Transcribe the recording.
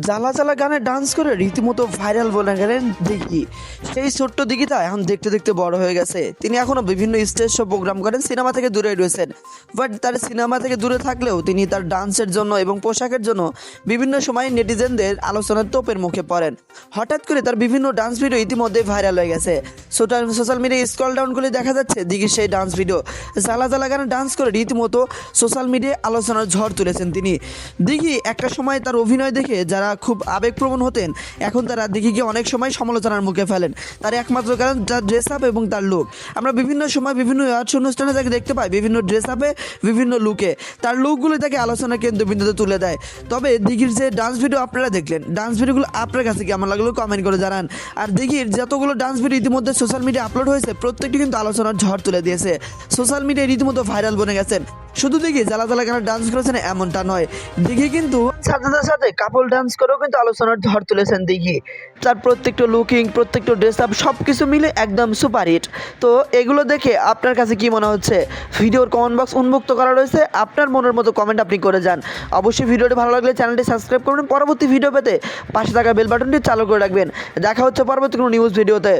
জ্বালা জ্বালা গানে ডান্স করে রীতিমতো ভাইরাল বলে গেলেন দিঘি। সেই ছোট্ট দিঘিটা এখন দেখতে দেখতে বড় হয়ে গেছে। তিনি এখনও বিভিন্ন স্টেজ শো প্রোগ্রাম করেন, সিনেমা থেকে দূরে রয়েছেন। বাট তার সিনেমা থেকে দূরে থাকলেও তিনি তার ডান্সের জন্য এবং পোশাকের জন্য বিভিন্ন সময় নেটিজেনদের আলোচনার তোপের মুখে পড়েন। হঠাৎ করে তার বিভিন্ন ডান্স ভিডিও ইতিমধ্যে ভাইরাল হয়ে গেছে। সোশ্যাল মিডিয়ায় স্ক্রল ডাউন করলে দেখা যাচ্ছে দিঘির সেই ডান্স ভিডিও। জ্বালা জ্বালা গানে ডান্স করে রীতিমতো সোশ্যাল মিডিয়ায় আলোচনার ঝড় তুলেছেন তিনি। দিঘি একটা সময় তার অভিনয় দেখে যারা খুব আবেগপ্রবণ হতেন, এখন তারা দিঘিকে অনেক সময় সমালোচনার মুখে ফেলেন। তার একমাত্র কারণ তার ড্রেস আপ এবং তার লুক। আমরা বিভিন্ন সময় বিভিন্ন আর্টস অনুষ্ঠানে তাকে দেখতে পাই বিভিন্ন ড্রেস আপে, বিভিন্ন লুকে। তার লুকগুলো তাকে আলোচনার কেন্দ্রবিন্দুতে তুলে দেয়। তবে দিঘির যে ডান্স ভিডিও আপনারা দেখলেন, ডান্স ভিডিওগুলো আপনার কাছে কেমন লাগলো কমেন্ট করে জানান। আর দিঘির যতগুলো ডান্স ভিডিও ইতিমধ্যে সোশ্যাল মিডিয়া আপলোড হয়েছে, প্রত্যেকটি কিন্তু আলোচনার ঝড় তুলে দিয়েছে। সোশ্যাল মিডিয়ায় রীতিমতো ভাইরাল বনে গেছেন। শুধু দিঘি জ্বালা জ্বালা গানে ডান্স করেছেন এমনটা নয়, দিঘি কিন্তু সাথে সাথে কাপল ডান্স করেও কিন্তু আলোচনার ঝড় তুলেছেন দিঘি। তার প্রত্যেকটা লুকিং, প্রত্যেকটা ড্রেস আপ সব কিছু মিলে একদম সুপার হিট। তো এগুলো দেখে আপনার কাছে কি মনে হচ্ছে? ভিডিওর কমেন্ট বক্স উন্মুক্ত করা রয়েছে, আপনার মনের মতো কমেন্ট আপনি করে যান। অবশ্যই ভিডিওটি ভালো লাগলে চ্যানেলটি সাবস্ক্রাইব করবেন, পরবর্তী ভিডিও পেতে পাশে থাকা বেল বাটনটি চালু করে রাখবেন। দেখা হচ্ছে পরবর্তী কোনো নিউজ ভিডিওতে।